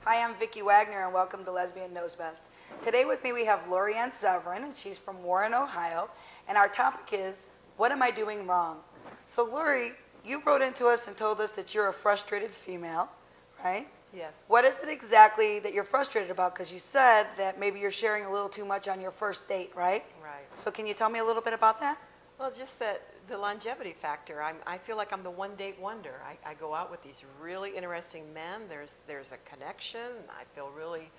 Hi, I'm Vicki Wagner, and welcome to Lesbian Knows Best. Today with me we have Lorianne Severn, and she's from Warren, Ohio, and our topic is, what am I doing wrong? So Lori, you wrote into us and told us that you're a frustrated female, right? Yes. What is it exactly that you're frustrated about? Because you said that maybe you're sharing a little too much on your first date, right? Right. So can you tell me a little bit about that? Well, just that the longevity factor. I feel like I'm the one date wonder. I go out with these really interesting men. There's a connection. I feel really,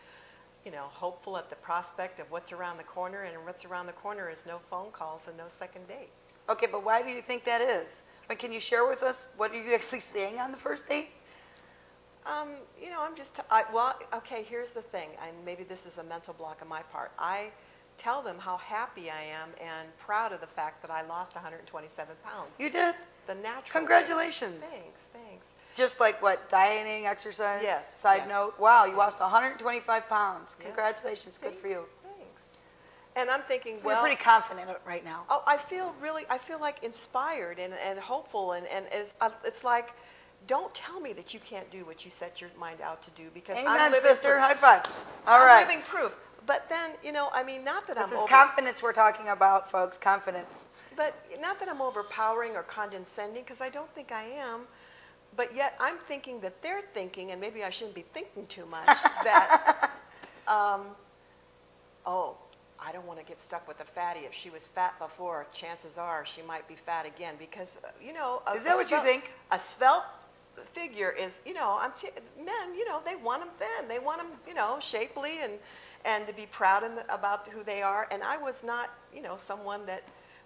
hopeful at the prospect of what's around the corner, and what's around the corner is no phone calls and no second date. Okay, but why do you think that is? I mean, can you share with us what are you actually saying on the first date? Okay, here's the thing, and maybe this is a mental block on my part. I tell them how happy I am and proud of the fact that I lost 127 pounds. You did? The natural. Congratulations. Thanks. Just like what, dieting, exercise? Yes. Side note? Wow, you lost 125 pounds. Yes. Congratulations, good for you. Thanks. And I'm thinking, So you're pretty confident right now. Oh, I feel like inspired and hopeful, and it's like, don't tell me that you can't do what you set your mind out to do, because Amen, I'm living sister. proof. High five. All right. I'm living proof. But then, not that This is confidence we're talking about, folks, confidence. But not that I'm overpowering or condescending, because I don't think I am. But yet I'm thinking that they're thinking, and maybe I shouldn't be thinking too much, that, I don't want to get stuck with a fatty. If she was fat before, chances are she might be fat again, because, Is that what you think? A svelte figure is, men, they want them thin. They want them, shapely and to be proud about who they are. And I was not, someone that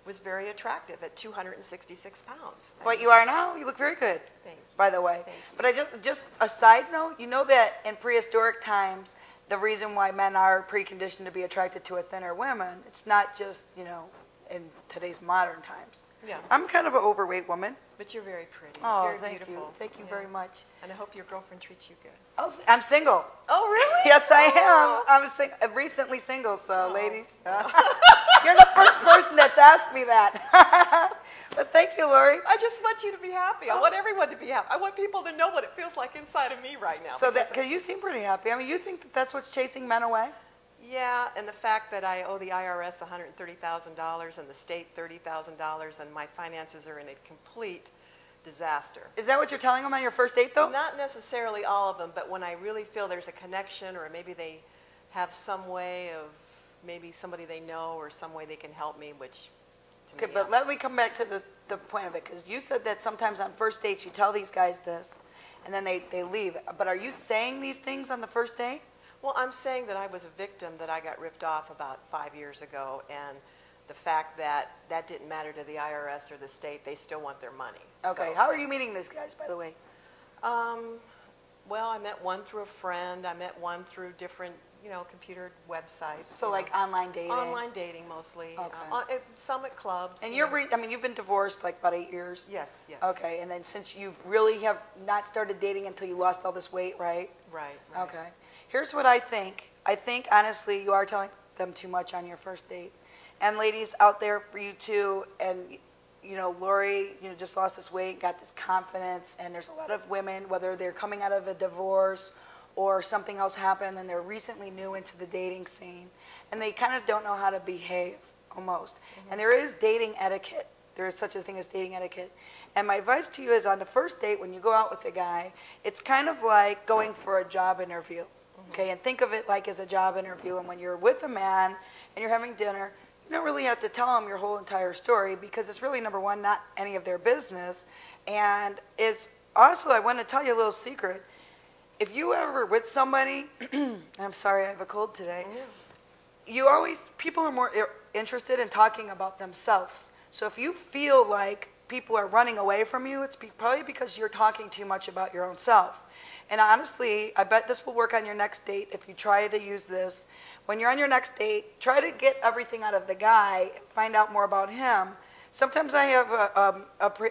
was very attractive at 266 pounds. What you are now, you look very good, Thank you. by the way. Thank you. But I just a side note, you know that in prehistoric times, the reason why men are preconditioned to be attracted to a thinner woman, it's not just, in today's modern times. Yeah. I'm kind of an overweight woman. But you're very pretty. Oh, very thank beautiful. you. Thank you very much. And I hope your girlfriend treats you good. Oh, I'm single. Oh, really? Yes, I Oh. am. I'm recently single, so ladies. You're the first person that's asked me that. But thank you, Lori. I just want you to be happy. I want everyone to be happy. I want people to know what it feels like inside of me right now. So because you seem pretty happy. I mean, you think that that's what's chasing men away? Yeah, and the fact that I owe the IRS $130,000 and the state $30,000, and my finances are in a complete disaster. Is that what you're telling them on your first date, though? Not necessarily all of them, but when I really feel there's a connection, or maybe they have some way of, maybe somebody they know, or some way they can help me, which to Okay, me, but let me come back to the point of it, because you said that sometimes on first dates you tell these guys this, and then they leave. But are you saying these things on the first date? Well, I'm saying that I was a victim, that I got ripped off about 5 years ago, and the fact that that didn't matter to the IRS or the state, they still want their money. Okay, So, how are you meeting these guys, by the way? well, I met one through a friend. I met one through different, computer websites. So like online dating? Online dating mostly. Okay. Some at clubs. And I mean, you've been divorced like about 8 years? Yes. Okay, and then since you really have not started dating until you lost all this weight, right? Right. Okay. Here's what I think. I think, honestly, you are telling them too much on your first date. And ladies out there, for you too, and, Lori, just lost this weight, got this confidence, and there's a lot of women, whether they're coming out of a divorce or something else happened, and they're recently new into the dating scene, and they kind of don't know how to behave, almost. Mm-hmm. And there is dating etiquette. There is such a thing as dating etiquette. And my advice to you is on the first date, when you go out with a guy, it's kind of like going for a job interview. Okay, and think of it like as a job interview. And when you're with a man and you're having dinner, you don't really have to tell them your whole entire story, because it's really, number one, not any of their business. And it's also, I want to tell you a little secret. If you ever with somebody, I'm sorry, I have a cold today. People are more interested in talking about themselves. So if you feel like people are running away from you, it's probably because you're talking too much about your own self. And honestly, I bet this will work on your next date if you try to use this. When you're on your next date, try to get everything out of the guy, find out more about him. Sometimes I have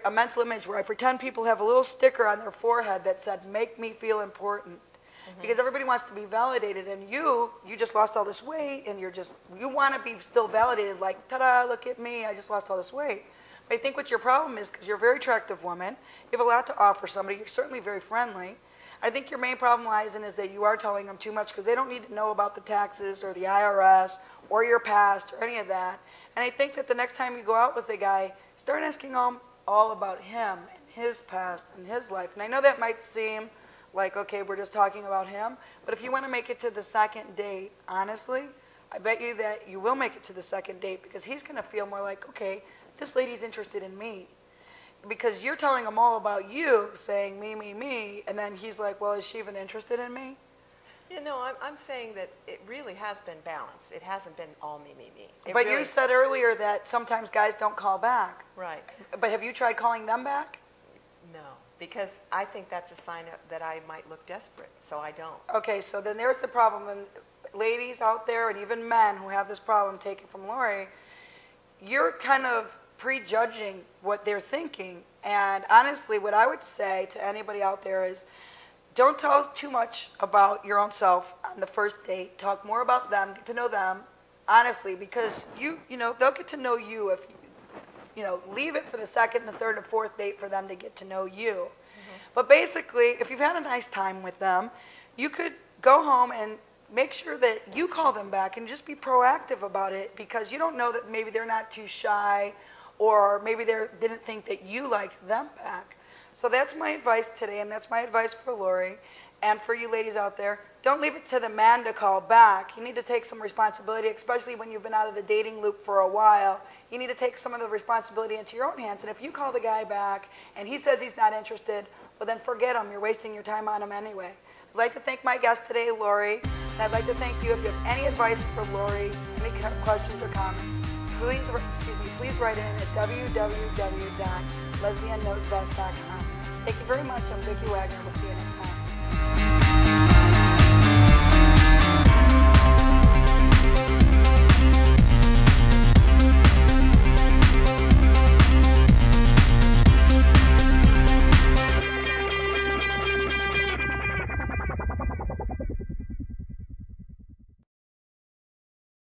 a mental image where I pretend people have a little sticker on their forehead that said, "Make me feel important." Mm-hmm. Because everybody wants to be validated, and you just lost all this weight, and you want to be still validated, like, ta-da, look at me, I just lost all this weight. But I think what your problem is, because you're a very attractive woman, you have a lot to offer somebody, you're certainly very friendly, I think your main problem lies in is that you are telling them too much because they don't need to know about the taxes or the IRS or your past or any of that. And I think that the next time you go out with a guy, start asking all about him and his past and his life. And I know that might seem like, okay, we're just talking about him, but if you want to make it to the second date, honestly, I bet you that you will make it to the second date because he's going to feel more like, okay, this lady's interested in me. Because you're telling him all about you, saying me, and then he's like, well, is she even interested in me? You know, I'm saying that it really has been balanced. It hasn't been all me. But you said earlier that sometimes guys don't call back. Right. But have you tried calling them back? No, because I think that's a sign that I might look desperate, so I don't. Okay, so then there's the problem. And ladies out there and even men who have this problem, take it from Lori, you're kind of prejudging what they're thinking. And honestly, what I would say to anybody out there is don't talk too much about your own self on the first date. Talk more about them, get to know them, honestly, because you know, they'll get to know you if you know, leave it for the second, the third, and fourth date for them to get to know you. Mm-hmm. But basically, if you've had a nice time with them, you could go home and make sure that you call them back and just be proactive about it because you don't know that maybe they're not too shy or maybe they didn't think that you liked them back. So that's my advice today, and that's my advice for Lori. And for you ladies out there, don't leave it to the man to call back. You need to take some responsibility, especially when you've been out of the dating loop for a while. You need to take some of the responsibility into your own hands. And if you call the guy back and he says he's not interested, well then forget him. You're wasting your time on him anyway. I'd like to thank my guest today, Lori. And I'd like to thank you. If you have any advice for Lori, any questions or comments, please write in at www.lesbianknowsbest.com. Thank you very much. I'm Vicki Wagner. We'll see you next time.